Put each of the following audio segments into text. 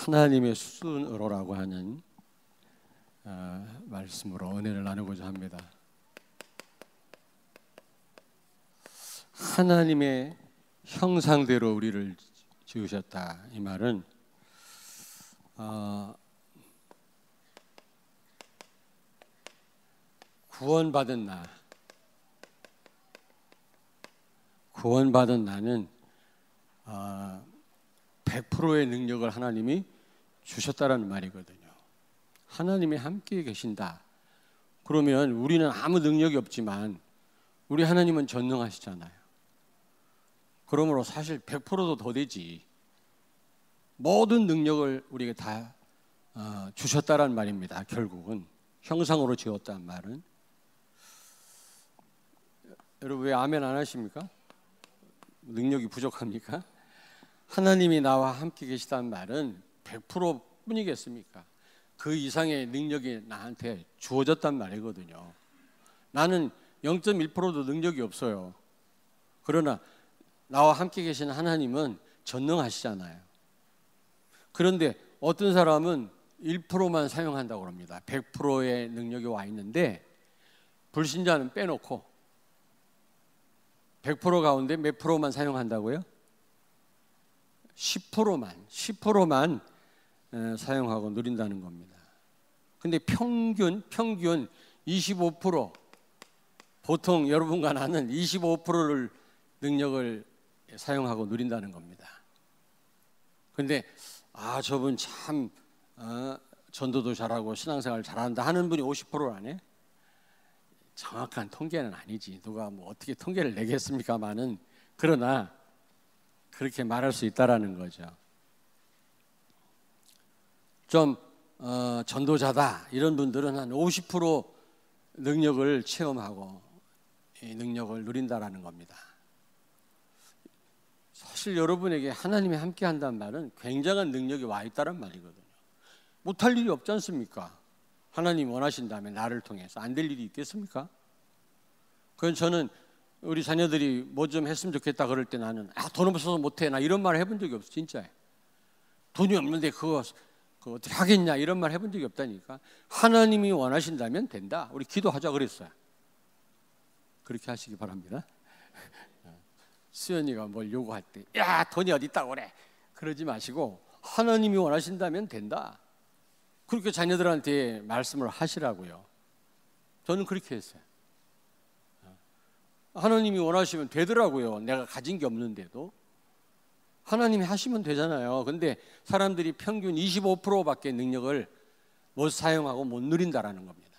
하나님의 수준으로라고 하는 말씀으로 은혜를 나누고자 합니다. 하나님의 형상대로 우리를 지으셨다. 이 말은 구원받은 나는 100%의 능력을 하나님이 주셨다라는 말이거든요. 하나님이 함께 계신다. 그러면 우리는 아무 능력이 없지만 우리 하나님은 전능하시잖아요. 그러므로 사실 100%도 더 되지. 모든 능력을 우리에게 다 주셨다라는 말입니다. 결국은 형상으로 지었다는 말은. 여러분 왜 아멘 안 하십니까? 능력이 부족합니까? 하나님이 나와 함께 계시다는 말은 100% 뿐이겠습니까? 그 이상의 능력이 나한테 주어졌단 말이거든요. 나는 0.1%도 능력이 없어요. 그러나 나와 함께 계신 하나님은 전능하시잖아요. 그런데 어떤 사람은 1%만 사용한다고 합니다. 100%의 능력이 와 있는데 불신자는 빼놓고 100% 가운데 몇 프로만 사용한다고요? 10%만 사용하고 누린다는 겁니다. 근데 평균 25%, 보통 여러분과 나는 25%를 능력을 사용하고 누린다는 겁니다. 근데 저분 참 전도도 잘하고 신앙생활 잘한다 하는 분이 50%라네. 정확한 통계는 아니지. 누가 뭐 어떻게 통계를 내겠습니까마는, 그러나 그렇게 말할 수 있다라는 거죠. 좀 전도자다 이런 분들은 한 50% 능력을 체험하고 이 능력을 누린다라는 겁니다. 사실 여러분에게 하나님이 함께 한다는 말은 굉장한 능력이 와 있다는 말이거든요. 못할 일이 없지 않습니까? 하나님이 원하신다면 나를 통해서 안 될 일이 있겠습니까? 그건 저는 우리 자녀들이 뭐 좀 했으면 좋겠다 그럴 때 나는 돈 없어서 못해 나 이런 말 해본 적이 없어. 진짜예요. 돈이 없는데 그거 어떻게 하겠냐 이런 말 해본 적이 없다니까. 하나님이 원하신다면 된다. 우리 기도하자 그랬어요. 그렇게 하시기 바랍니다. 수연이가 뭘 요구할 때 야 돈이 어디 있다고 그래 그러지 마시고 하나님이 원하신다면 된다. 그렇게 자녀들한테 말씀을 하시라고요. 저는 그렇게 했어요. 하나님이 원하시면 되더라고요. 내가 가진 게 없는데도 하나님이 하시면 되잖아요. 근데 사람들이 평균 25%밖에 능력을 못 사용하고 못 누린다라는 겁니다.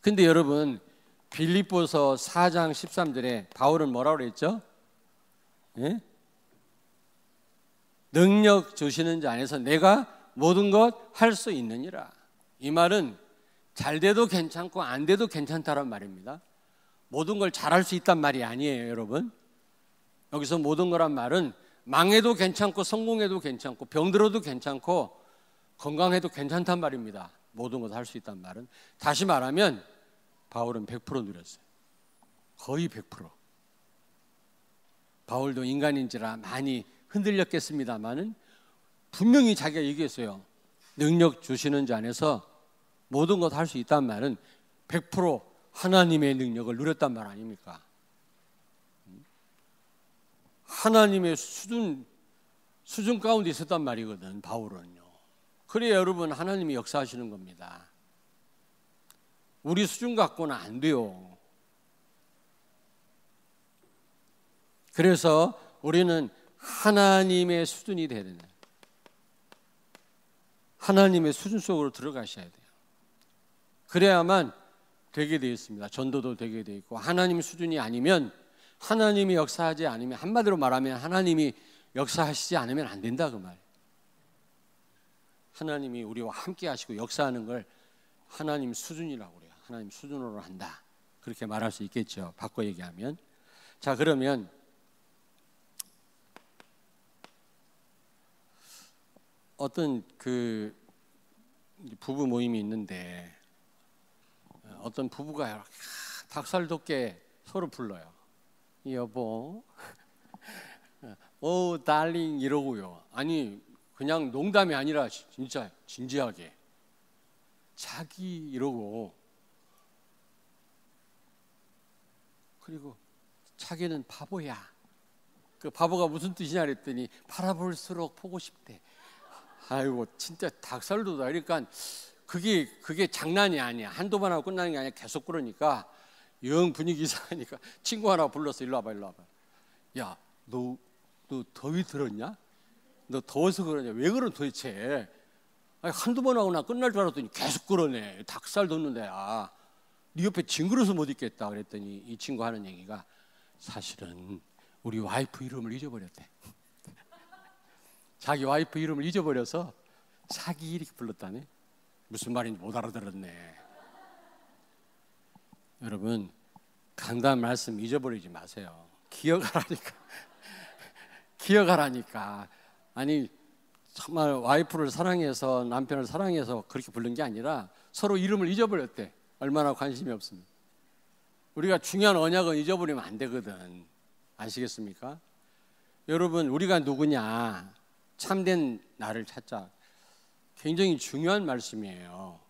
근데 여러분 빌립보서 4장 13절에 바울은 뭐라고 그랬죠? 예? 능력 주시는 자 안에서 내가 모든 것 할 수 있느니라. 이 말은 잘 돼도 괜찮고 안 돼도 괜찮다란 말입니다. 모든 걸 잘할 수 있단 말이 아니에요, 여러분. 여기서 모든 거란 말은 망해도 괜찮고 성공해도 괜찮고 병들어도 괜찮고 건강해도 괜찮단 말입니다. 모든 것 할 수 있단 말은. 다시 말하면 바울은 100% 누렸어요. 거의 100%. 바울도 인간인지라 많이 흔들렸겠습니다만은 분명히 자기가 얘기했어요. 능력 주시는 자 안에서 모든 것 할 수 있단 말은 100% 하나님의 능력을 누렸단 말 아닙니까? 하나님의 수준 가운데 있었단 말이거든, 바울은요. 그래야 여러분 하나님이 역사하시는 겁니다. 우리 수준 갖고는 안 돼요. 그래서 우리는 하나님의 수준이 돼야 되는, 하나님의 수준 속으로 들어가셔야 돼요. 그래야만 되게 되어 있습니다. 전도도 되게 되어 있고. 하나님 수준이 아니면, 하나님이 역사하지 않으면, 한마디로 말하면 하나님이 역사하시지 않으면 안 된다 그 말. 하나님이 우리와 함께 하시고 역사하는 걸 하나님 수준이라고 그래요. 하나님 수준으로 한다. 그렇게 말할 수 있겠죠. 바꿔 얘기하면. 자, 그러면 어떤 그 부부 모임이 있는데 어떤 부부가 닭살 돋게 서로 불러요. 여보, 오 달링 이러고요. 아니 그냥 농담이 아니라 진짜 진지하게 자기 이러고, 그리고 자기는 바보야. 그 바보가 무슨 뜻이냐 그랬더니 바라볼수록 보고 싶대. 아이고 진짜 닭살 돋아. 그러니까 그게 장난이 아니야. 한두 번 하고 끝나는 게 아니라 계속 그러니까 영 분위기 이상하니까 친구 하나 불러서 일로 와봐. 야, 너 더위 들었냐? 너 더워서 그러냐? 왜 그러 도대체? 아니, 한두 번 하고 나 끝날 줄 알았더니 계속 그러네. 닭살 돋는데, 네 옆에 징그러서 못 있겠다 그랬더니 이 친구 하는 얘기가, 사실은 우리 와이프 이름을 잊어버렸대. 자기 와이프 이름을 잊어버려서 자기 이렇게 불렀다네. 무슨 말인지 못 알아들었네. 여러분, 강단 말씀 잊어버리지 마세요. 기억하라니까. 아니 정말 와이프를 사랑해서, 남편을 사랑해서 그렇게 부른 게 아니라 서로 이름을 잊어버렸대. 얼마나 관심이 없습니까? 우리가 중요한 언약은 잊어버리면 안 되거든. 아시겠습니까? 여러분, 우리가 누구냐, 참된 나를 찾자. 굉장히 중요한 말씀이에요.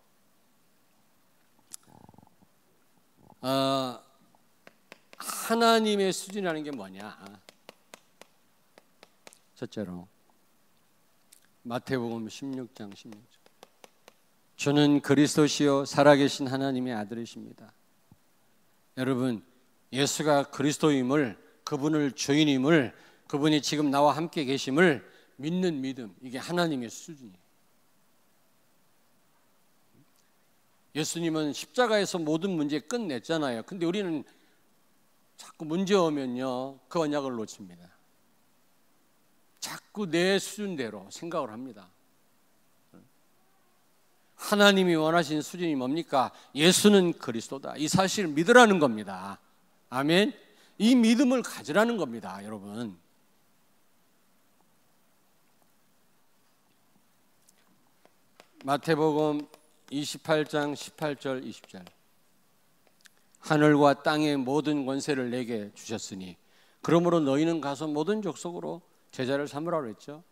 하나님의 수준이라는 게 뭐냐? 첫째로 마태복음 16장 16절. 주는 그리스도시요 살아계신 하나님의 아들이십니다. 여러분, 예수가 그리스도임을, 그분을 주인임을, 그분이 지금 나와 함께 계심을 믿는 믿음, 이게 하나님의 수준이에요. 예수님은 십자가에서 모든 문제 끝냈잖아요. 근데 우리는 자꾸 문제 오면요, 그 언약을 놓칩니다. 자꾸 내 수준대로 생각을 합니다. 하나님이 원하신 수준이 뭡니까? 예수는 그리스도다. 이 사실을 믿으라는 겁니다. 아멘. 이 믿음을 가지라는 겁니다, 여러분. 마태복음 28장 18절 20절. 하늘과 땅의 모든 권세를 내게 주셨으니 그러므로 너희는 가서 모든 족속으로 제자를 삼으라 그랬죠.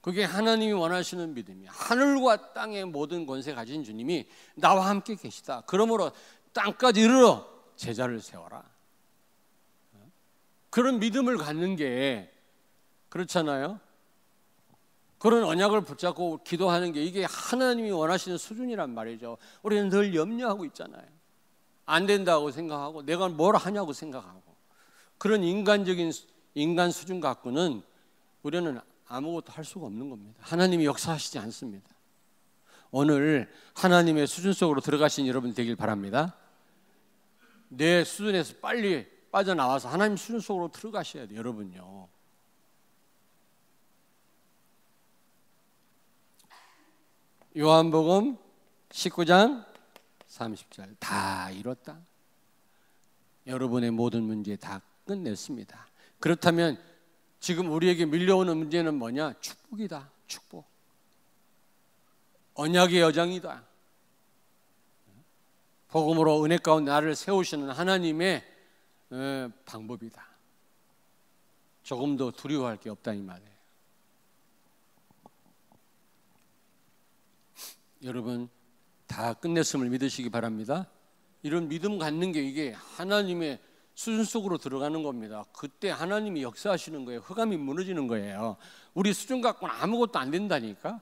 그게 하나님이 원하시는 믿음이야. 하늘과 땅의 모든 권세 가진 주님이 나와 함께 계시다. 그러므로 땅까지 이르러 제자를 세워라. 그런 믿음을 갖는 게, 그렇잖아요. 그런 언약을 붙잡고 기도하는 게, 이게 하나님이 원하시는 수준이란 말이죠. 우리는 늘 염려하고 있잖아요. 안 된다고 생각하고 내가 뭘 하냐고 생각하고, 그런 인간 수준 갖고는 우리는 아무것도 할 수가 없는 겁니다. 하나님이 역사하시지 않습니다. 오늘 하나님의 수준 속으로 들어가신 여러분 되길 바랍니다. 내 수준에서 빨리 빠져나와서 하나님 수준 속으로 들어가셔야 돼요, 여러분요. 요한복음 19장 30절. 다 이뤘다. 여러분의 모든 문제 다 끝냈습니다. 그렇다면 지금 우리에게 밀려오는 문제는 뭐냐? 축복이다. 축복. 언약의 여정이다. 복음으로 은혜 가운데 나를 세우시는 하나님의 방법이다. 조금 더 두려워할 게 없다 이 말이에요. 여러분, 다 끝냈음을 믿으시기 바랍니다. 이런 믿음 갖는 게, 이게 하나님의 수준 속으로 들어가는 겁니다. 그때 하나님이 역사하시는 거예요. 흑암이 무너지는 거예요. 우리 수준 갖고는 아무것도 안 된다니까.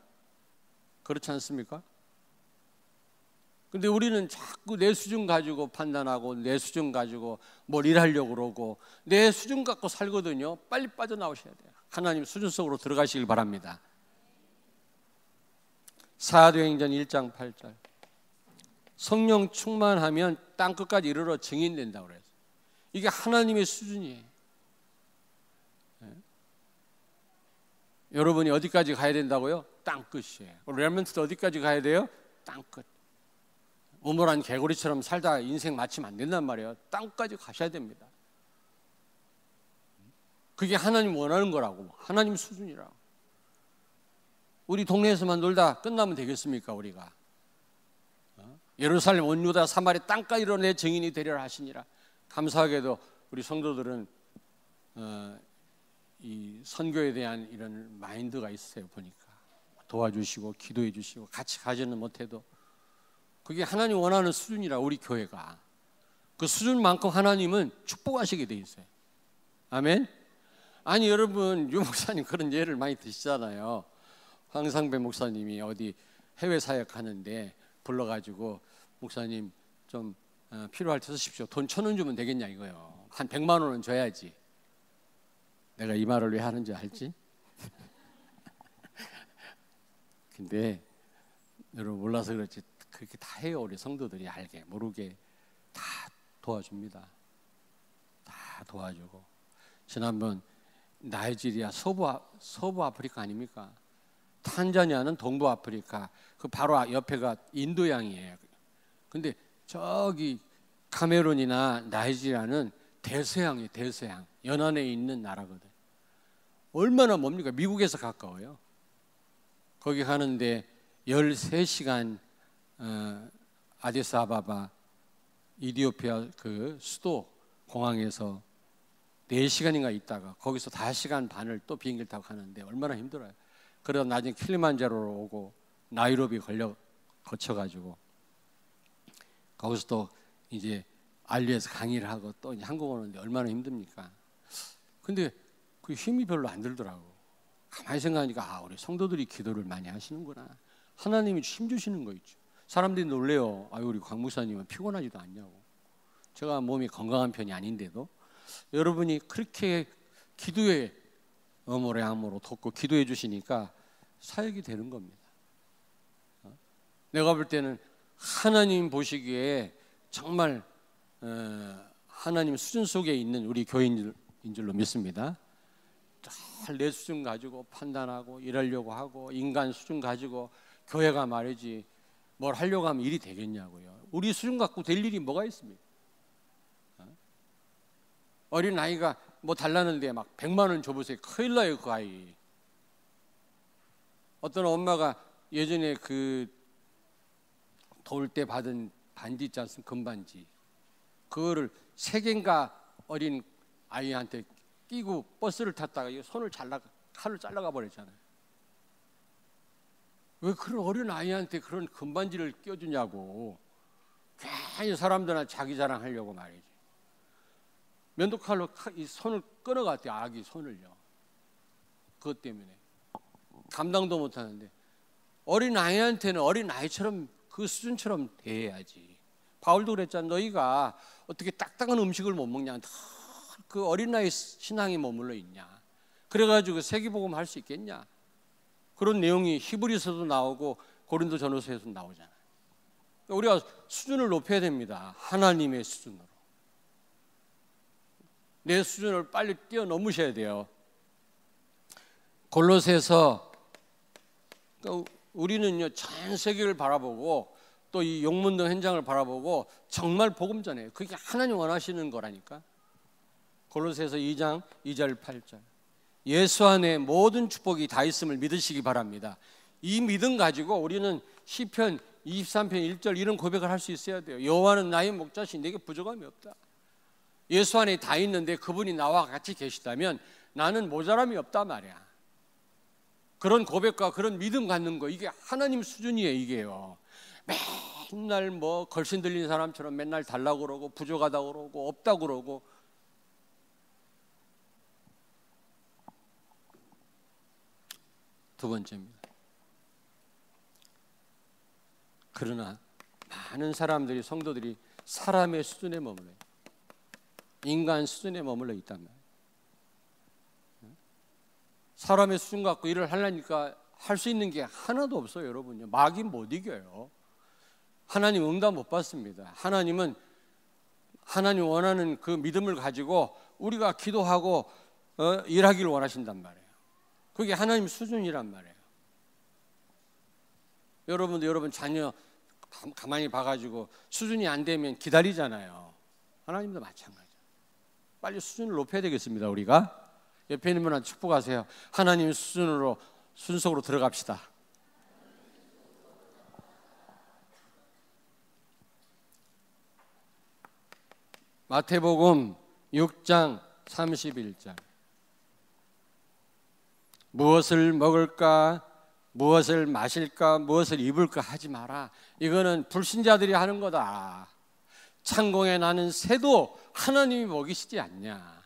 그렇지 않습니까? 근데 우리는 자꾸 내 수준 가지고 판단하고, 내 수준 가지고 뭘 일하려고 그러고, 내 수준 갖고 살거든요. 빨리 빠져나오셔야 돼요. 하나님 수준 속으로 들어가시길 바랍니다. 사도행전 1장 8절. 성령 충만하면 땅끝까지 이르러 증인된다고 그래요. 이게 하나님의 수준이에요. 네. 여러분이 어디까지 가야 된다고요? 땅끝이에요. 렘넌트도 어디까지 가야 돼요? 땅끝. 우물한 개구리처럼 살다 인생 마치면 안 된단 말이에요. 땅까지 가셔야 됩니다. 그게 하나님 원하는 거라고. 하나님 수준이라고. 우리 동네에서만 놀다 끝나면 되겠습니까, 우리가? 예루살렘 온 유다 사마리 땅까지 이르러 내 증인이 되리라 하시니라. 감사하게도 우리 성도들은 이 선교에 대한 이런 마인드가 있어요. 보니까 도와주시고 기도해 주시고 같이 가지는 못해도 그게 하나님 원하는 수준이라 우리 교회가 그 수준만큼 하나님은 축복하시게 돼 있어요. 아멘. 아니 여러분 유 목사님 그런 예를 많이 드시잖아요. 황상배 목사님이 어디 해외 사역하는데 불러가지고 목사님 좀 필요할 때 쓰십시오. 돈 1,000원 주면 되겠냐 이거요. 한 100만 원은 줘야지. 내가 이 말을 왜 하는지 알지? 근데 여러분 몰라서 그렇지 그렇게 다 해요. 우리 성도들이 알게 모르게 다 도와줍니다. 다 도와주고 지난번 나이지리아 서부 아프리카 아닙니까? 탄자니아는 동부 아프리카 그 바로 옆에가 인도양이에요. 근데 저기 카메룬이나 나이지리아는 대서양이에요. 대서양 연안에 있는 나라거든. 얼마나 멉니까? 미국에서 가까워요. 거기 가는데 13시간 아디스아바바 이디오피아 그 수도 공항에서 4시간인가 있다가 거기서 5시간 반을 또 비행기를 타고 가는데 얼마나 힘들어요. 그러다 나중에 킬리만자로로 오고 나이로비 거쳐가지고 거기서 또 이제 알리에서 강의를 하고 또 이제 한국 오는데 얼마나 힘듭니까? 근데 그 힘이 별로 안 들더라고. 가만히 생각하니까 우리 성도들이 기도를 많이 하시는구나. 하나님이 힘 주시는 거 있죠. 사람들이 놀래요. 우리 곽 목사님은 피곤하지도 않냐고. 제가 몸이 건강한 편이 아닌데도 여러분이 그렇게 기도에 어모래암으로 돕고 기도해 주시니까 사역이 되는 겁니다. 내가 볼 때는 하나님 보시기에 정말 하나님 수준 속에 있는 우리 교인인 줄로 믿습니다. 내 수준 가지고 판단하고 일하려고 하고 인간 수준 가지고 교회가 말이지 뭘 하려고 하면 일이 되겠냐고요. 우리 수준 갖고 될 일이 뭐가 있습니까? 어린 아이가 뭐 달라는데 막 100만 원 줘보세요. 큰일 나요 그 아이. 어떤 엄마가 예전에 그 더울 때 받은 반지 있지 않습니까? 금반지. 그거를 3개인가 어린 아이한테 끼고 버스를 탔다가 칼을 잘라가 버렸잖아요. 왜 그런 어린 아이한테 그런 금반지를 껴주냐고. 괜히 사람들한테 자기 자랑하려고 말이지. 면도칼로 이 손을 끊어갔대요. 아기 손을요. 그것 때문에 감당도 못하는데 어린 아이한테는 어린 아이처럼 그 수준처럼 대해야지. 바울도 그랬잖아. 너희가 어떻게 딱딱한 음식을 못 먹냐. 그 어린아이 신앙이 머물러 있냐. 그래가지고 세계복음 할 수 있겠냐. 그런 내용이 히브리서도 나오고 고린도전후서에도 나오잖아요. 우리가 수준을 높여야 됩니다. 하나님의 수준으로. 내 수준을 빨리 뛰어넘으셔야 돼요. 골로새서 우리는요 전 세계를 바라보고 또 이 용문동 현장을 바라보고 정말 복음 전해요. 그게 하나님 원하시는 거라니까. 골로새서 2장 2절 8절 예수 안에 모든 축복이 다 있음을 믿으시기 바랍니다. 이 믿음 가지고 우리는 시편 23편 1절 이런 고백을 할 수 있어야 돼요. 여호와는 나의 목자시 내게 부족함이 없다. 예수 안에 다 있는데 그분이 나와 같이 계시다면 나는 모자람이 없단 말이야. 그런 고백과 그런 믿음 갖는 거 이게 하나님 수준이에요. 이게요. 맨날 뭐 걸신 들린 사람처럼 맨날 달라고 그러고 부족하다고 그러고 없다고 그러고. 두 번째입니다. 그러나 많은 사람들이 성도들이 사람의 수준에 머물러요. 인간 수준에 머물러 있단 말이에요. 사람의 수준 갖고 일을 하려니까 할 수 있는 게 하나도 없어요. 여러분요. 마귀 못 이겨요. 하나님 응답 못 받습니다. 하나님은 하나님 원하는 그 믿음을 가지고 우리가 기도하고 일하기를 원하신단 말이에요. 그게 하나님 수준이란 말이에요. 여러분도 여러분 자녀 가만히 봐가지고 수준이 안 되면 기다리잖아요. 하나님도 마찬가지예요. 빨리 수준을 높여야 되겠습니다. 우리가 옆에 있는 분한테 축복하세요. 하나님 수준으로 순속으로 들어갑시다. 마태복음 6장 31절 무엇을 먹을까, 무엇을 마실까, 무엇을 입을까 하지 마라. 이거는 불신자들이 하는 거다. 창공에 나는 새도 하나님이 먹이시지 않냐.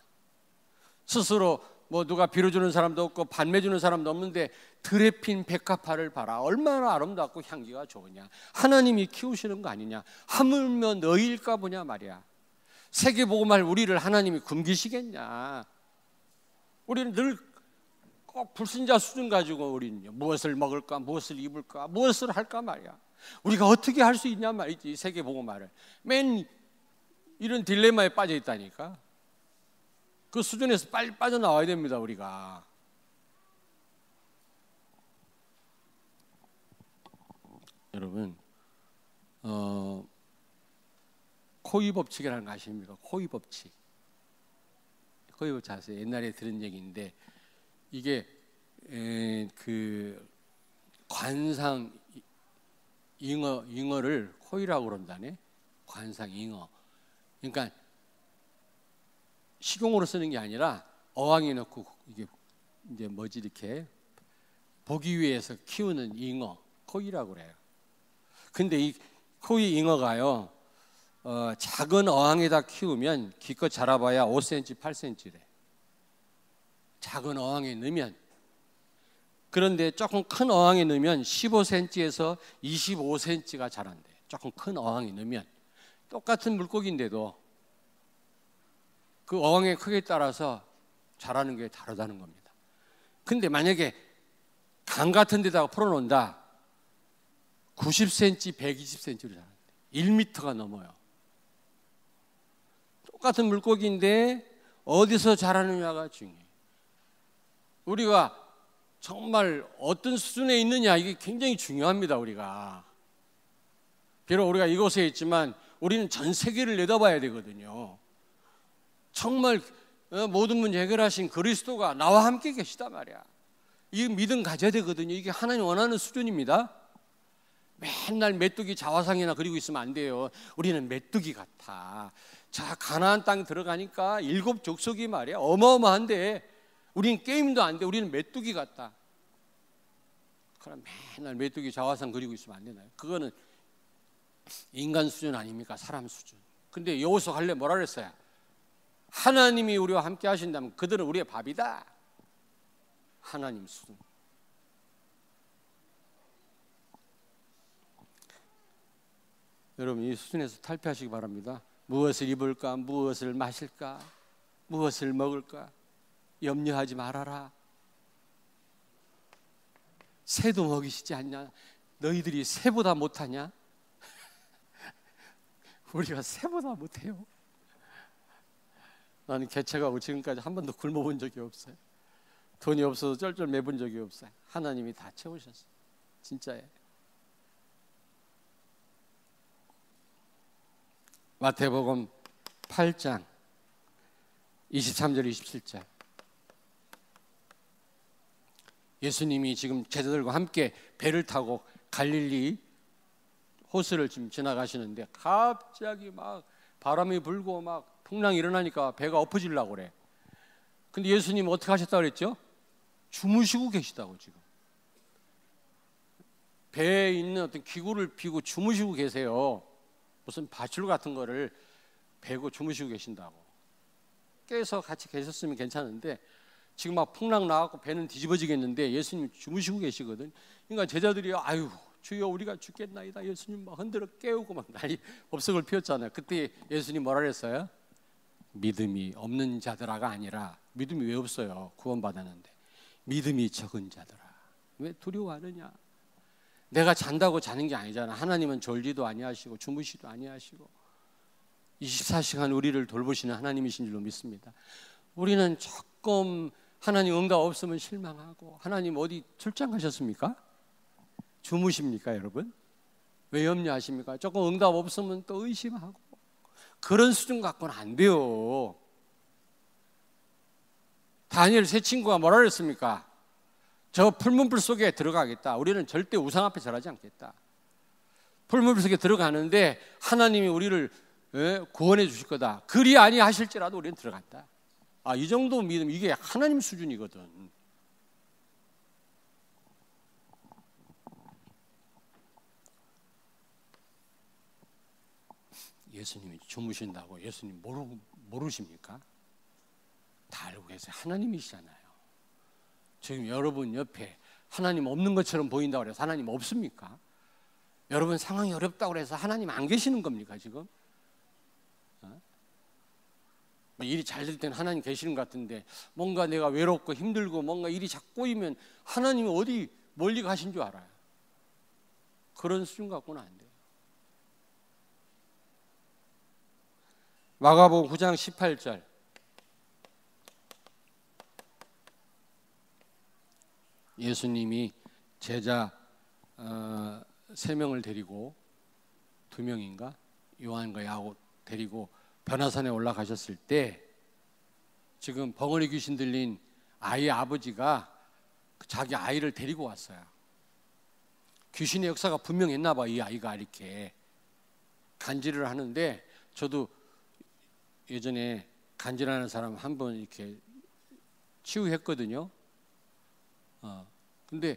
스스로 뭐 누가 빌어주는 사람도 없고 반매주는 사람도 없는데 들에 핀 백합화를 봐라. 얼마나 아름답고 향기가 좋으냐. 하나님이 키우시는 거 아니냐. 하물며 너희일까 보냐 말이야. 세계복음할 우리를 하나님이 굶기시겠냐. 우리는 늘 꼭 불신자 수준 가지고 우리는요, 무엇을 먹을까, 무엇을 입을까, 무엇을 할까 말이야. 우리가 어떻게 할 수 있냐 말이지. 세계복음화를 맨 이런 딜레마에 빠져 있다니까. 그 수준에서 빨리 빠져나와야 됩니다. 우리가 여러분, 코이 법칙이라는 거 아십니까? 코이 법칙. 코이 법칙 아세요? 옛날에 들은 얘기인데 이게 그 관상 잉어를 코이라고 그런다네. 관상 잉어. 그러니까 식용으로 쓰는 게 아니라 어항에 넣고 이게 이제 뭐지 이렇게 보기 위해서 키우는 잉어, 코이라고 그래요. 근데 이 코이 잉어가요, 작은 어항에다 키우면 기껏 자라봐야 5cm, 8cm래. 작은 어항에 넣으면. 그런데 조금 큰 어항에 넣으면 15cm에서 25cm가 자란대. 조금 큰 어항에 넣으면. 똑같은 물고기인데도 그 어항의 크기에 따라서 자라는 게 다르다는 겁니다. 근데 만약에 강 같은 데다가 풀어놓는다, 90cm, 120cm로 자란대. 1m가 넘어요. 똑같은 물고기인데 어디서 자라느냐가 중요해요. 우리가 정말 어떤 수준에 있느냐, 이게 굉장히 중요합니다. 우리가 비록 우리가 이곳에 있지만 우리는 전 세계를 내다봐야 되거든요. 정말 모든 문제 해결하신 그리스도가 나와 함께 계시단 말이야. 이 믿음 가져야 되거든요. 이게 하나님 원하는 수준입니다. 맨날 메뚜기 자화상이나 그리고 있으면 안 돼요. 우리는 메뚜기 같아. 자, 가나안 땅 들어가니까 7 족속이 말이야 어마어마한데 우리는 게임도 안 돼. 우리는 메뚜기 같다. 그럼 맨날 메뚜기 자화상 그리고 있으면 안 되나요? 그거는 인간 수준 아닙니까? 사람 수준. 근데 여호수아 갈렙 뭐라 그랬어요? 하나님이 우리와 함께 하신다면 그들은 우리의 밥이다. 하나님 수준. 여러분, 이 수준에서 탈피하시기 바랍니다. 무엇을 입을까, 무엇을 마실까, 무엇을 먹을까 염려하지 말아라. 새도 먹이시지 않냐? 너희들이 새보다 못하냐? 우리가 새보다 못해요. 나는 개척하고 지금까지 한 번도 굶어본 적이 없어요. 돈이 없어서 쩔쩔 매본 적이 없어요. 하나님이 다 채우셨어요. 진짜예요. 마태복음 8장 23절 27절. 예수님이 지금 제자들과 함께 배를 타고 갈릴리 호수를 지금 지나가시는데 갑자기 막 바람이 불고 막 풍랑이 일어나니까 배가 엎어지려고 그래. 근데 예수님 어떻게 하셨다고 그랬죠? 주무시고 계시다고. 지금 배에 있는 어떤 기구를 피고 주무시고 계세요. 무슨 밧줄 같은 거를 베고 주무시고 계신다고. 깨서 같이 계셨으면 괜찮은데 지금 막 풍랑 나갖고 배는 뒤집어지겠는데 예수님 주무시고 계시거든. 그러니까 제자들이 아유 주여 우리가 죽겠나이다. 예수님 막 흔들어 깨우고 막 난리 법석을 피웠잖아요. 그때 예수님 뭐라 그랬어요? 믿음이 없는 자들아가 아니라, 믿음이 왜 없어요? 구원받았는데. 믿음이 적은 자들아 왜 두려워하느냐? 내가 잔다고 자는 게 아니잖아. 하나님은 졸지도 아니하시고 주무시도 아니하시고 24시간 우리를 돌보시는 하나님이신 줄로 믿습니다. 우리는 조금 하나님 응답 없으면 실망하고, 하나님 어디 출장 가셨습니까? 주무십니까 여러분? 왜 염려하십니까? 조금 응답 없으면 또 의심하고, 그런 수준 갖고는 안 돼요. 다니엘 세 친구가 뭐라 그랬습니까? 저 풀문불 속에 들어가겠다. 우리는 절대 우상 앞에 절하지 않겠다. 풀문불 속에 들어가는데 하나님이 우리를 구원해 주실 거다. 그리 아니하실지라도 우리는 들어간다. 이 정도 믿음, 이게 하나님 수준이거든. 예수님이 주무신다고 예수님 모르십니까? 다 알고 계세요. 하나님이시잖아요. 지금 여러분 옆에 하나님 없는 것처럼 보인다고 그래서 하나님 없습니까? 여러분 상황이 어렵다고 그래서 하나님 안 계시는 겁니까 지금? 일이 잘 될 때는 하나님 계시는 것 같은데 뭔가 내가 외롭고 힘들고 뭔가 일이 자꾸 꼬이면 하나님이 어디 멀리 가신 줄 알아요. 그런 수준 갖고는 안 돼요. 마가복음 9장 18절 예수님이 제자 3명을 데리고 2명인가 요한과 야곱 데리고 변화산에 올라가셨을 때 지금 벙어리 귀신 들린 아이의 아버지가 자기 아이를 데리고 왔어요. 귀신의 역사가 분명했나 봐. 이 아이가 이렇게 간질을 하는데 저도 예전에 간질하는 사람 한 번 이렇게 치유했거든요. 근데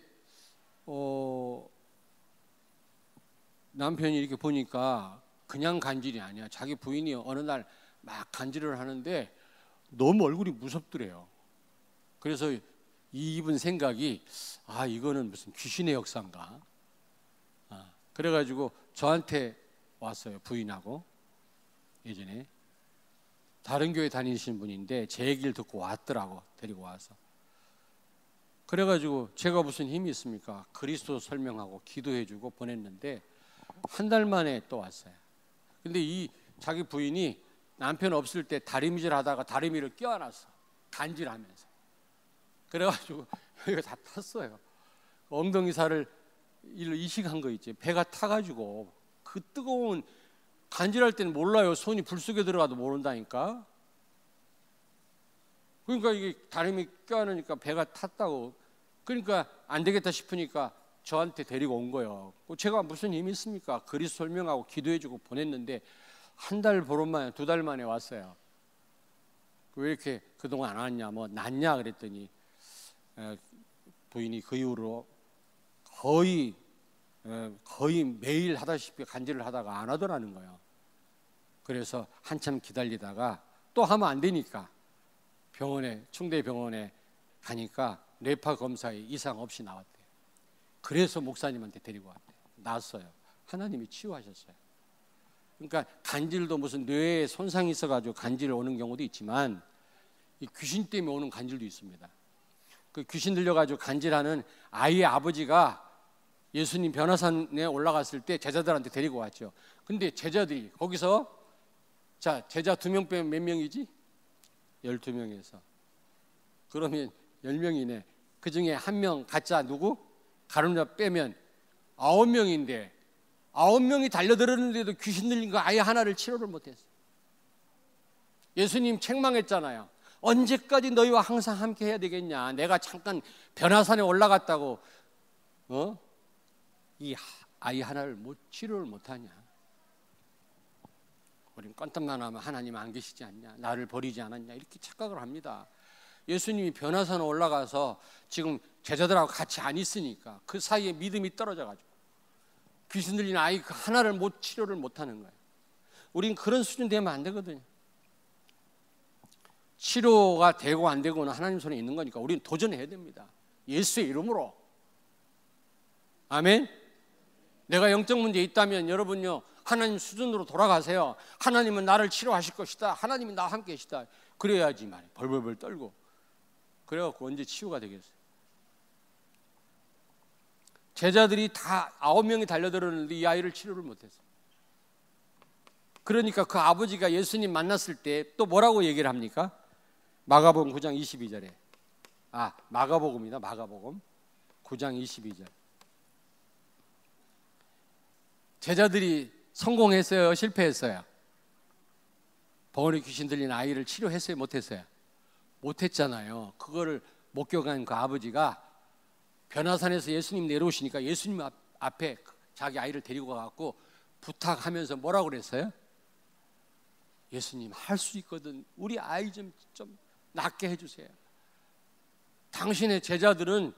남편이 이렇게 보니까 그냥 간질이 아니야. 자기 부인이 어느 날 막 간질을 하는데 너무 얼굴이 무섭더래요. 그래서 이분 생각이 이거는 무슨 귀신의 역사인가. 그래가지고 저한테 왔어요. 부인하고 예전에 다른 교회 다니시는 분인데 제 얘기를 듣고 왔더라고. 데리고 와서. 그래가지고 제가 무슨 힘이 있습니까? 그리스도 설명하고 기도해주고 보냈는데 한 달 만에 또 왔어요. 근데 이 자기 부인이 남편 없을 때 다리미질 하다가 다리미를 껴안았어. 간질하면서. 그래가지고 여기가 다 탔어요. 엉덩이 살을 일로 이식한 거 있지. 배가 타가지고 그 뜨거운 간질할 때는 몰라요. 손이 불 속에 들어가도 모른다니까. 그러니까 이게 다리미 껴안으니까 배가 탔다고. 그러니까 안 되겠다 싶으니까 저한테 데리고 온 거예요. 제가 무슨 힘이 있습니까? 그리스도 설명하고 기도해주고 보냈는데 한 달 보름 만에 2달 만에 왔어요. 왜 이렇게 그동안 안 왔냐? 뭐 낫냐? 그랬더니 부인이 그 이후로 거의 매일 하다시피 간질을 하다가 안 하더라는 거예요. 그래서 한참 기다리다가 또 하면 안 되니까 충대병원에 가니까 뇌파 검사에 이상 없이 나왔대요. 그래서 목사님한테 데리고 왔대요. 났어요. 하나님이 치유하셨어요. 그러니까 간질도 무슨 뇌에 손상이 있어가지고 간질 오는 경우도 있지만 이 귀신 때문에 오는 간질도 있습니다. 그 귀신 들려가지고 간질하는 아이의 아버지가 예수님 변화산에 올라갔을 때 제자들한테 데리고 왔죠. 근데 제자들이 거기서 제자 2명 빼면 몇 명이지? 12명에서 그러면 10명이네. 그 중에 1명 가짜 누구? 가룟자 빼면 9명인데 9명이 달려들었는데도 귀신 들린 거 아예 하나를 치료를 못했어요. 예수님 책망했잖아요. 언제까지 너희와 항상 함께 해야 되겠냐. 내가 잠깐 변화산에 올라갔다고 이 아이 하나를 치료를 못하냐. 우리는 껌땀만 하면 하나님 안 계시지 않냐, 나를 버리지 않았냐 이렇게 착각을 합니다. 예수님이 변화산에 올라가서 지금 제자들하고 같이 안 있으니까 그 사이에 믿음이 떨어져가지고 귀신 들린 아이 그 하나를 치료를 못하는 거예요. 우린 그런 수준 되면 안 되거든요. 치료가 되고 안 되고는 하나님 손에 있는 거니까 우리는 도전해야 됩니다. 예수의 이름으로. 아멘. 내가 영적 문제 있다면 여러분요 하나님 수준으로 돌아가세요. 하나님은 나를 치료하실 것이다. 하나님은 나와 함께 계시다. 그래야지 말이에요. 벌벌벌 떨고. 그래갖고 언제 치유가 되겠어요. 제자들이 다 9명이 달려들었는데 이 아이를 치료를 못했어요. 그러니까 그 아버지가 예수님 만났을 때 또 뭐라고 얘기를 합니까? 마가복음 9장 22절에 마가복음이다. 마가복음 9장 22절. 제자들이 성공했어요? 실패했어요? 벙어리 귀신 들린 아이를 치료했어요? 못했어요? 못했잖아요. 그거를 목격한 그 아버지가 변화산에서 예수님 내려오시니까 예수님 앞에 자기 아이를 데리고 가갖고 부탁하면서 뭐라고 그랬어요? 예수님 할 수 있거든. 우리 아이 좀 낫게 해주세요. 당신의 제자들은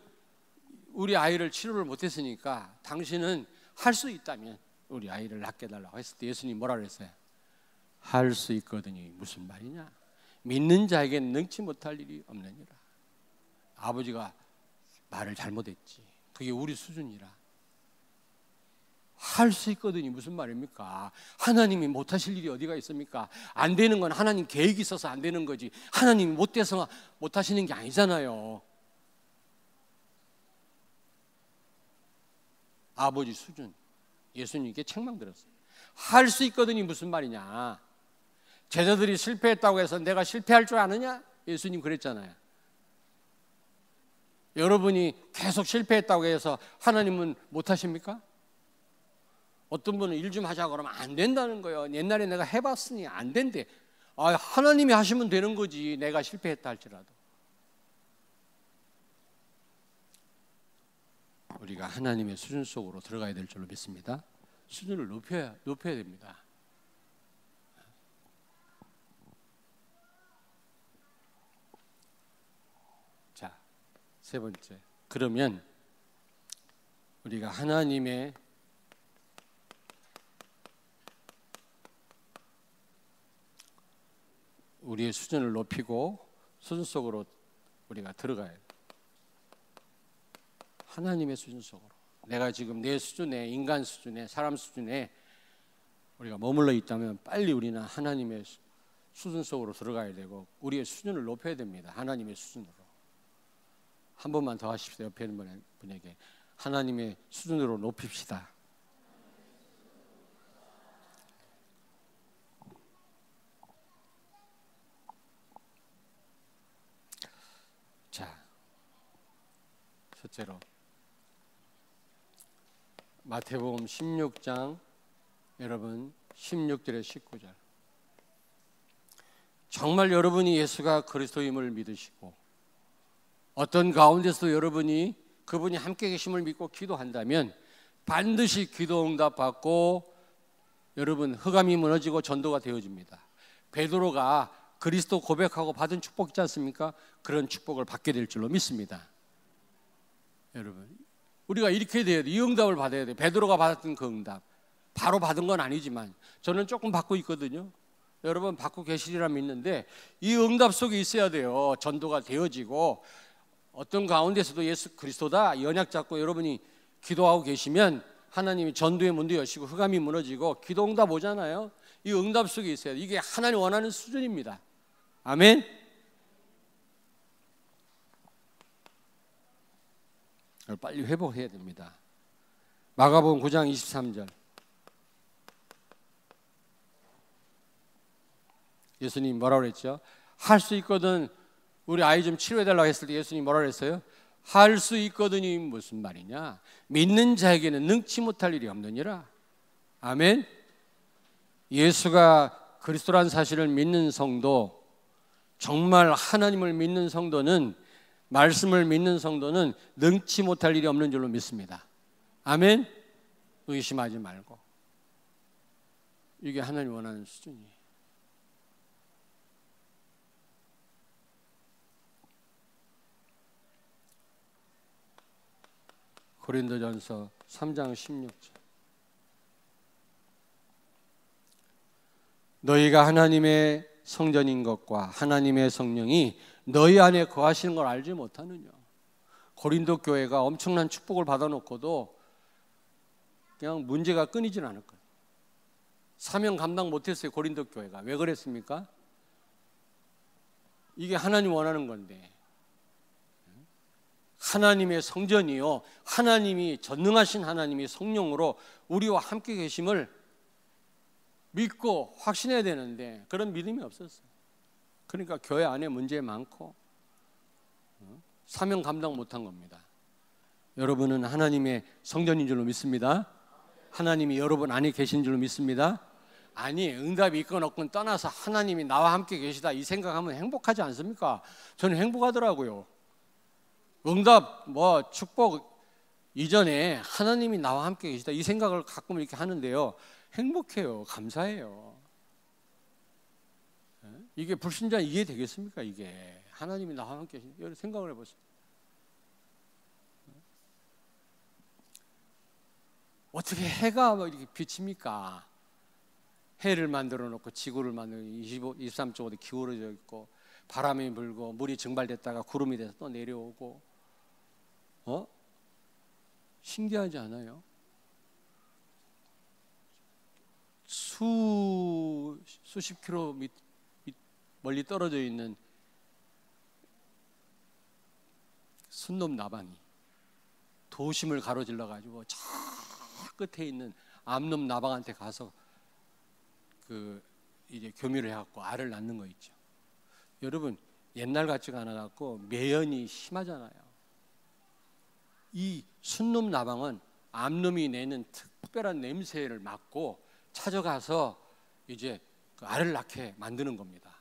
우리 아이를 치료를 못했으니까 당신은 할 수 있다면 우리 아이를 낫게 해달라고 했을 때 예수님 뭐라 그랬어요? 할 수 있거든요. 무슨 말이냐? 믿는 자에게는 능치 못할 일이 없느니라. 아버지가 말을 잘못했지. 그게 우리 수준이라. 할 수 있거든요. 무슨 말입니까? 하나님이 못하실 일이 어디가 있습니까? 안 되는 건 하나님 계획이 있어서 안 되는 거지, 하나님이 못돼서 못하시는 게 아니잖아요. 아버지 수준. 예수님께 책망 들었어요. 할 수 있거든요. 무슨 말이냐? 제자들이 실패했다고 해서 내가 실패할 줄 아느냐? 예수님 그랬잖아요. 여러분이 계속 실패했다고 해서 하나님은 못하십니까? 어떤 분은 일 좀 하자 그러면 안 된다는 거예요. 옛날에 내가 해봤으니 안 된대. 하나님이 하시면 되는 거지, 내가 실패했다 할지라도. 우리가 하나님의 수준 속으로 들어가야 될 줄로 믿습니다. 수준을 높여야 됩니다. 자, 세 번째. 그러면 우리가 하나님의 우리의 수준을 높이고 수준 속으로 우리가 들어가야 돼요. 하나님의 수준 속으로. 내가 지금 내 수준에, 인간 수준에, 사람 수준에 우리가 머물러 있다면 빨리 우리는 하나님의 수준 속으로 들어가야 되고 우리의 수준을 높여야 됩니다. 하나님의 수준으로. 한 번만 더 하십시오. 옆에 있는 분에게 하나님의 수준으로 높입시다. 자, 첫째로 마태복음 16장 여러분 16절에 19절. 정말 여러분이 예수가 그리스도임을 믿으시고 어떤 가운데서도 여러분이 그분이 함께 계심을 믿고 기도한다면 반드시 기도 응답 받고 여러분 흑암이 무너지고 전도가 되어집니다. 베드로가 그리스도 고백하고 받은 축복 있지 않습니까? 그런 축복을 받게 될 줄로 믿습니다. 여러분, 우리가 이렇게 돼야 돼. 이 응답을 받아야 돼. 베드로가 받았던 그 응답 바로 받은 건 아니지만 저는 조금 받고 있거든요. 여러분 받고 계시리라 믿는데 이 응답 속에 있어야 돼요. 전도가 되어지고 어떤 가운데서도 예수 그리스도다 연약 잡고 여러분이 기도하고 계시면 하나님이 전도의 문도 여시고 흑암이 무너지고 기도 응답 오잖아요. 이 응답 속에 있어야 돼. 이게 하나님 원하는 수준입니다. 아멘. 빨리 회복해야 됩니다. 마가복음 9장 23절. 예수님 뭐라고 그랬죠? 할 수 있거든. 우리 아이 좀 치료해달라고 했을 때 예수님 뭐라고 그랬어요? 할 수 있거든이 무슨 말이냐? 믿는 자에게는 능치 못할 일이 없느니라. 아멘. 예수가 그리스도라는 사실을 믿는 성도, 정말 하나님을 믿는 성도는, 말씀을 믿는 성도는 능치 못할 일이 없는 줄로 믿습니다. 아멘. 의심하지 말고. 이게 하나님 원하는 수준이에요. 고린도전서 3장 16절. 너희가 하나님의 성전인 것과 하나님의 성령이 너희 안에 거하시는 걸 알지 못하느냐. 고린도 교회가 엄청난 축복을 받아놓고도 그냥 문제가 끊이질 않을 거예요. 사명 감당 못했어요. 고린도 교회가. 왜 그랬습니까? 이게 하나님 원하는 건데, 하나님의 성전이요, 하나님이 전능하신 하나님이 성령으로 우리와 함께 계심을 믿고 확신해야 되는데 그런 믿음이 없었어요. 그러니까 교회 안에 문제 많고 사명 감당 못한 겁니다. 여러분은 하나님의 성전인 줄로 믿습니다. 하나님이 여러분 안에 계신 줄로 믿습니다. 아니, 응답이 있건 없건 떠나서 하나님이 나와 함께 계시다 이 생각하면 행복하지 않습니까? 저는 행복하더라고요. 응답 축복 이전에 하나님이 나와 함께 계시다 이 생각을 가끔 이렇게 하는데요, 행복해요. 감사해요. 이게 불신자 이해되겠습니까? 이게 하나님이 나와 함께 계신다 이런 생각을 해보세요. 어떻게 해가 이렇게 비칩니까? 해를 만들어 놓고 지구를 만들고 23.5도 기울어져 있고 바람이 불고 물이 증발됐다가 구름이 돼서 또 내려오고 신기하지 않아요? 수십 킬로 멀리 떨어져 있는 순놈 나방이 도심을 가로질러 가지고 저 끝에 있는 암놈 나방한테 가서 이제 교미를 해갖고 알을 낳는 거 있죠. 여러분 옛날 같지가 않아 갖고 매연이 심하잖아요. 이 순놈 나방은 암놈이 내는 특별한 냄새를 맡고 찾아가서 이제 그 알을 낳게 만드는 겁니다.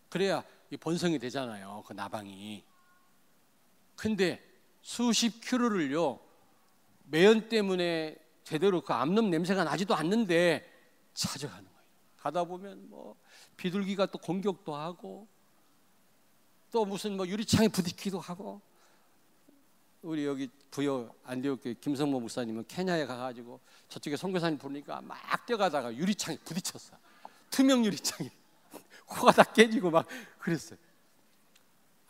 그래야 이 번성이 되잖아요, 그 나방이. 근데 수십 킬로를요 매연 때문에 제대로 그 암놈 냄새가 나지도 않는데 찾아가는 거예요. 가다 보면 뭐 비둘기가 또 공격도 하고 또 무슨 뭐 유리창에 부딪히기도 하고. 우리 여기 부여 안디옥교회 김성모 목사님은 케냐에 가가지고 저쪽에 선교사님 부르니까 막 뛰어가다가 유리창에 부딪혔어. 투명 유리창에 코가 다 깨지고 막 그랬어요.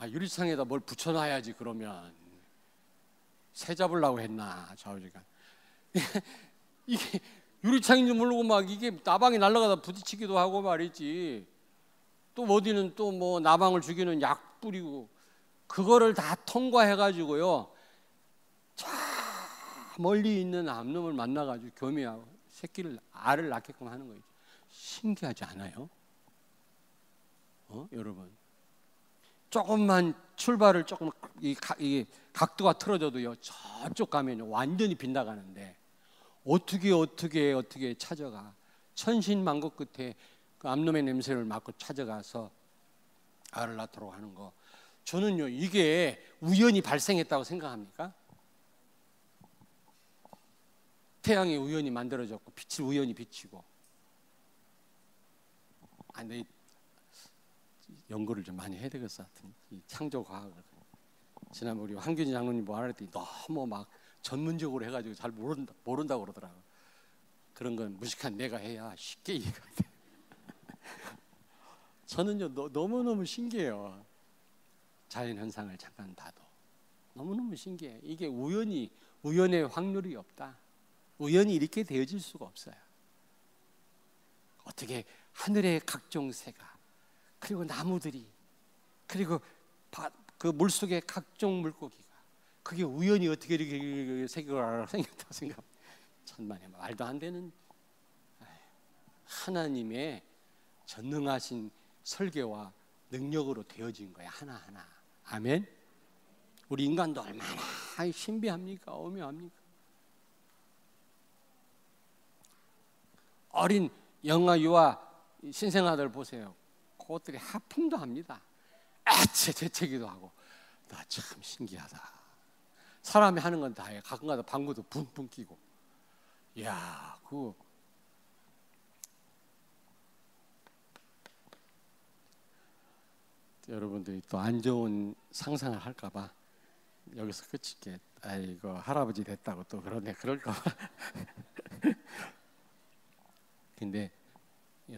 유리창에다 뭘 붙여놔야지 그러면 새 잡으려고 했나 좌우지간. 이게 유리창인 줄 모르고 막 이게 나방이 날아가다 부딪히기도 하고 말이지. 또 어디는 또 뭐 나방을 죽이는 약 뿌리고 그거를 다 통과해가지고요 저 멀리 있는 암놈을 만나가지고 교미하고 알을 낳게끔 하는 거예요. 신기하지 않아요? 여러분 조금만 출발을 조금 이 각도가 틀어져도요 저쪽 가면 완전히 빗나가는데 어떻게 찾아가 천신만고 끝에 그 암놈의 냄새를 맡고 찾아가서 알을 낳도록 하는 거. 저는요 이게 우연히 발생했다고 생각합니까? 태양이 우연히 만들어졌고 빛이 우연히 비치고. 근데 연구를 좀 많이 해야 되겠어. 하여튼 이 창조과학을. 지난번 우리 황균희 장로님 뭐 하랬더니 너무 막 전문적으로 해가지고 잘 모른다고 그러더라고. 그런 건 무식한 내가 해야 쉽게 이해가 돼. 저는요 너무너무 신기해요. 자연 현상을 잠깐 봐도 너무너무 신기해. 이게 우연의 확률이 없다. 우연히 이렇게 되어질 수가 없어요. 어떻게 하늘의 각종 새가 그리고 나무들이 그리고 그 물속의 각종 물고기가 그게 우연히 어떻게 이렇게 생겼다고 생각합니다. 천만에 말도 안 되는 하나님의 전능하신 설계와 능력으로 되어진 거야 하나하나. 아멘. 우리 인간도 얼마나 신비합니까? 오묘합니까? 어린 영아 유아 신생아들 보세요. 그것들이 하품도 합니다. 재채기도 하고. 나 참 신기하다. 사람이 하는 건 다 해. 가끔가다 방구도 붕붕 끼고. 이야, 그거 여러분들이 또 안 좋은 상상을 할까봐 여기서 끝일게. 아이고 할아버지 됐다고 또 그럴까봐. 근데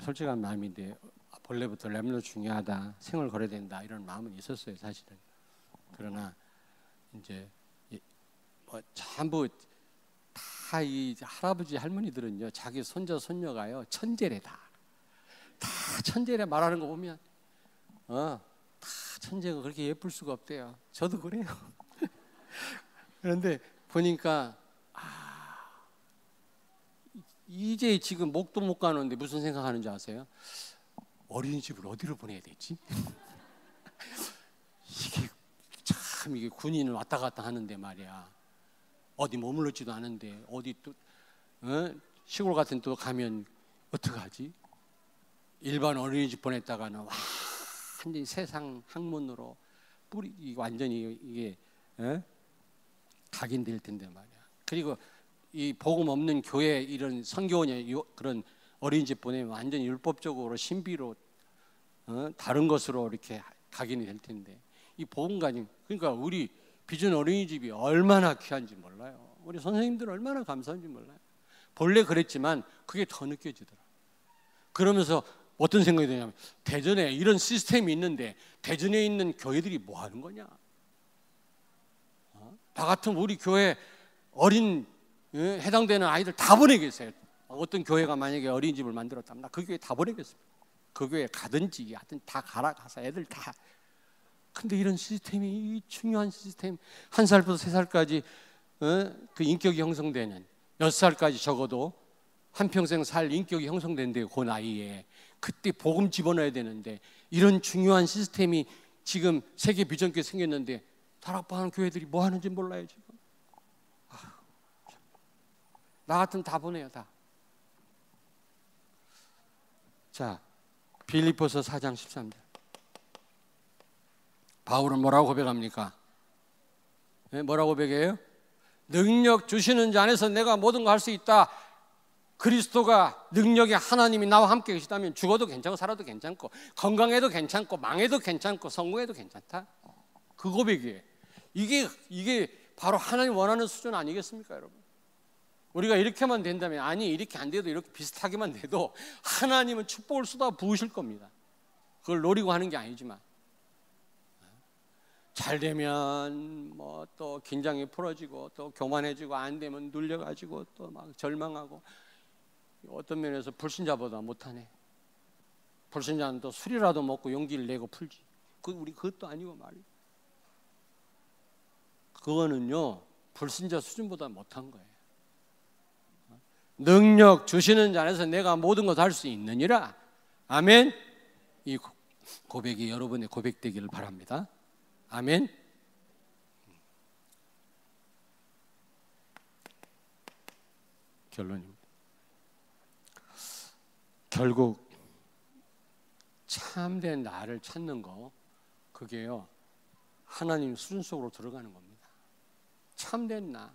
솔직한 마음인데 본래부터 렘너 중요하다, 생을 걸어야 된다 이런 마음은 있었어요 사실은. 그러나 이제 뭐 전부 다 이 할아버지 할머니들은요 자기 손자 손녀가요 천재래 다 천재래 말하는 거 보면 다 천재가 그렇게 예쁠 수가 없대요. 저도 그래요. 그런데 보니까 이제 지금 목도 못 가는데 무슨 생각하는지 아세요? 어린이집을 어디로 보내야 되지? 이게 군인은 왔다 갔다 하는데 말이야. 어디 머물렀지도 않은데 어디 또 시골 같은 또 가면 어떡하지? 일반 어린이집 보냈다가는 완전히 세상 학문으로 완전히 이게 각인될 텐데 말이야. 그리고 이 복음 없는 교회 이런 선교원이 그런 어린이집 보내면 완전히 율법적으로 신비로 다른 것으로 이렇게 각인이 될 텐데 이 복음 가진 그러니까 우리 비전 어린이집이 얼마나 귀한지 몰라요. 우리 선생님들 얼마나 감사한지 몰라요. 본래 그랬지만 그게 더 느껴지더라. 그러면서 어떤 생각이 드냐면, 대전에 이런 시스템이 있는데 대전에 있는 교회들이 뭐 하는 거냐? 나 같은 우리 교회 어린 해당되는 아이들 다 보내겠어요. 어떤 교회가 만약에 어린이집을 만들었다면 나 그 교회 다 보내겠어요. 그 교회 가든지 하여튼 다 가서 애들 다. 근데 이런 시스템이, 이 중요한 시스템, 1살부터 3살까지 그 인격이 형성되는, 6살까지 적어도 한평생 살 인격이 형성된대요. 그 나이에. 그때 복음 집어넣어야 되는데 이런 중요한 시스템이 지금 세계 비전교회 생겼는데 다락방하는 교회들이 뭐 하는지 몰라요 지금. 나 같으면 다 보내요 다. 자, 빌립보서 4장 13절. 바울은 뭐라고 고백합니까? 네, 뭐라고 고백해요? 능력 주시는 자 안에서 내가 모든 거 할 수 있다. 그리스도가, 능력이, 하나님이 나와 함께 계시다면 죽어도 괜찮고 살아도 괜찮고 건강해도 괜찮고 망해도 괜찮고 성공해도 괜찮다. 그 고백이에요. 이게 바로 하나님 원하는 수준 아니겠습니까 여러분? 우리가 이렇게만 된다면, 아니 이렇게 안 돼도 이렇게 비슷하게만 돼도 하나님은 축복을 쏟아 부으실 겁니다. 그걸 노리고 하는 게 아니지만, 잘 되면 뭐 또 긴장이 풀어지고 또 교만해지고, 안 되면 눌려가지고 또 막 절망하고, 어떤 면에서 불신자보다 못하네. 불신자는 또 술이라도 먹고 용기를 내고 풀지. 우리 그것도 아니고 말이야. 그거는요 불신자 수준보다 못한 거예요. 능력 주시는 자 안에서 내가 모든 것 할 수 있느니라. 아멘. 이 고백이 여러분의 고백되기를 바랍니다. 아멘. 결론입니다. 결국 참된 나를 찾는 거, 그게요 하나님 수준 속으로 들어가는 겁니다. 참된 나,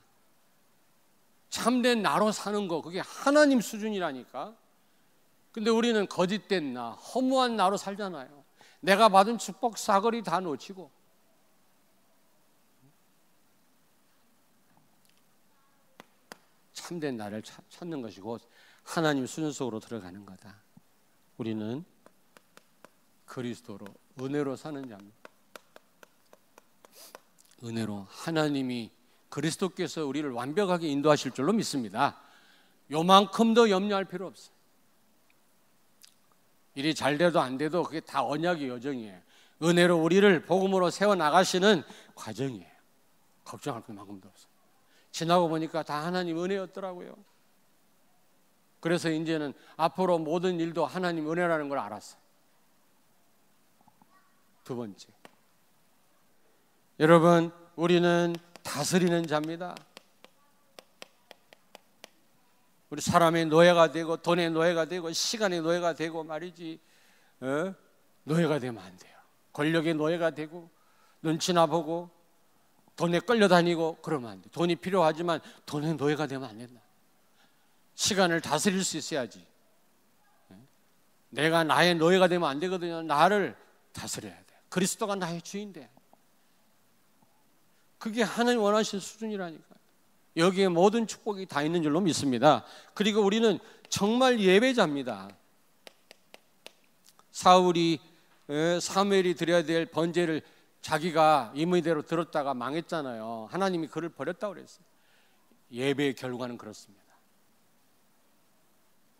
참된 나로 사는 거, 그게 하나님 수준이라니까. 근데 우리는 거짓된 나, 허무한 나로 살잖아요. 내가 받은 축복 싸그리 다 놓치고. 참된 나를 찾는 것이고 하나님 수준 속으로 들어가는 거다. 우리는 그리스도로, 은혜로 사는 자입니다. 은혜로 하나님이, 그리스도께서 우리를 완벽하게 인도하실 줄로 믿습니다. 요만큼도 염려할 필요 없어요. 일이 잘 돼도 안 돼도 그게 다 언약의 여정이에요. 은혜로 우리를 복음으로 세워나가시는 과정이에요. 걱정할 것만큼도 없어요. 지나고 보니까 다 하나님 은혜였더라고요. 그래서 이제는 앞으로 모든 일도 하나님 은혜라는 걸 알았어요. 두 번째, 여러분, 우리는 다스리는 자입니다. 우리 사람의 노예가 되고 돈의 노예가 되고 시간의 노예가 되고 말이지, 노예가 되면 안 돼요. 권력의 노예가 되고 눈치나 보고 돈에 끌려다니고 그러면 안 돼. 돈이 필요하지만 돈의 노예가 되면 안 된다. 시간을 다스릴 수 있어야지. 내가 나의 노예가 되면 안 되거든요. 나를 다스려야 돼. 그리스도가 나의 주인데. 그게 하나님 원하시는 수준이라니까요. 여기에 모든 축복이 다 있는 줄로 믿습니다. 그리고 우리는 정말 예배자입니다. 사울이, 사무엘이 드려야 될 번제를 자기가 임의대로 들었다가 망했잖아요. 하나님이 그를 버렸다고 그랬어요. 예배의 결과는 그렇습니다.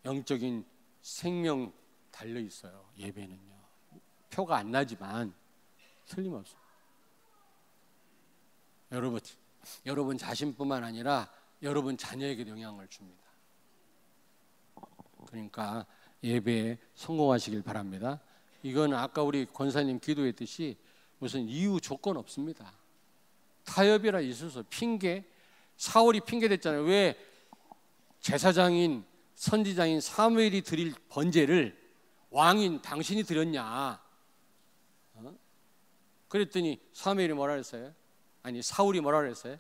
영적인 생명 달려 있어요. 예배는요. 표가 안 나지만 틀림없어요. 여러분 자신뿐만 아니라 여러분 자녀에게도 영향을 줍니다. 그러니까 예배에 성공하시길 바랍니다. 이건 아까 우리 권사님 기도했듯이 무슨 이유 조건 없습니다. 타협이라 있어서 핑계, 사울이 핑계 댔잖아요. 왜 제사장인 선지자인 사무엘이 드릴 번제를 왕인 당신이 드렸냐? 그랬더니 사무엘이 뭐라 그랬어요? 아니 사울이 뭐라 그랬어요?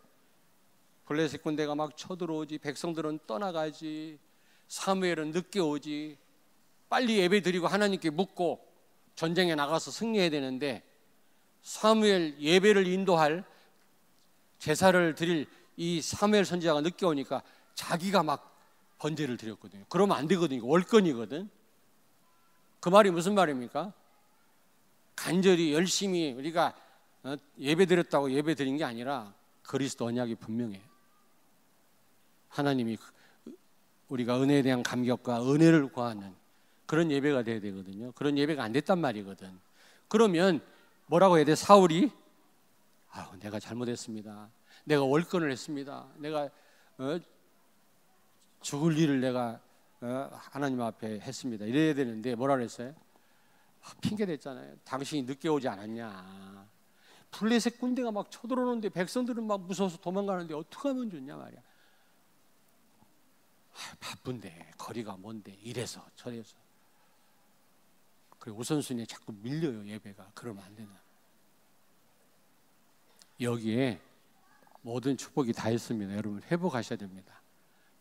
블레셋 군대가 막 쳐들어오지, 백성들은 떠나가지, 사무엘은 늦게 오지, 빨리 예배 드리고 하나님께 묻고 전쟁에 나가서 승리해야 되는데, 사무엘 예배를 인도할 제사를 드릴 이 사무엘 선지자가 늦게 오니까 자기가 막 번제를 드렸거든요. 그러면 안 되거든요. 월권이거든. 그 말이 무슨 말입니까? 간절히 열심히 우리가 예배 드렸다고 예배 드린 게 아니라 그리스도 언약이 분명해요. 하나님이 우리가 은혜에 대한 감격과 은혜를 구하는 그런 예배가 돼야 되거든요. 그런 예배가 안 됐단 말이거든. 그러면 뭐라고 해야 돼? 사울이 내가 잘못했습니다. 내가 월권을 했습니다. 내가 죽을 일을 내가 하나님 앞에 했습니다. 이래야 되는데 뭐라 그랬어요? 핑계 댔잖아요. 당신이 늦게 오지 않았냐. 블레셋 군대가 막 쳐들어오는데 백성들은 막 무서워서 도망가는데 어떻게 하면 좋냐 말이야. 바쁜데 거리가 먼데 이래서 저래서. 그리고 우선순위에 자꾸 밀려요. 예배가. 그러면 안 된다. 여기에 모든 축복이 다 있습니다. 여러분 회복하셔야 됩니다.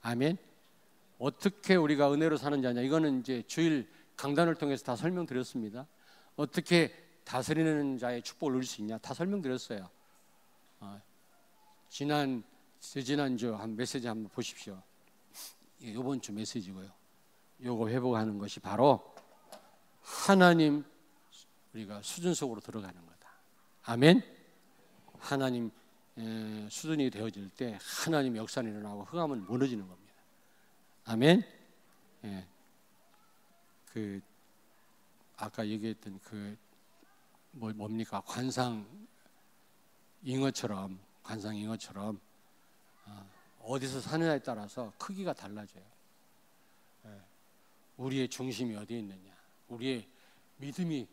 아멘. 어떻게 우리가 은혜로 사는 자냐, 이거는 이제 주일 강단을 통해서 다 설명드렸습니다. 어떻게 다스리는 자의 축복을 누릴 수 있냐 다 설명드렸어요. 지난주 한 메시지 한번 보십시오. 이번 주 메시지고요. 요거 회복하는 것이 바로 하나님 우리가 수준 속으로 들어가는 거다. 아멘. 하나님 수준이 되어질 때 하나님 역사는 일어나고 흑암은 무너지는 겁니다. 아멘. 아까 얘기했던 뭡니까? 관상 잉어처럼 어디서 사느냐에 따라서 크기가 달라져요. 우리의 중심이 어디에 있느냐, 우리의 믿음이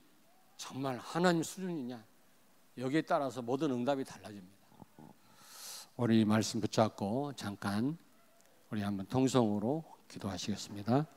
정말 하나님 수준이냐, 여기에 따라서 모든 응답이 달라집니다. 우리 말씀 붙잡고 잠깐 우리 한번 통성으로 기도하시겠습니다.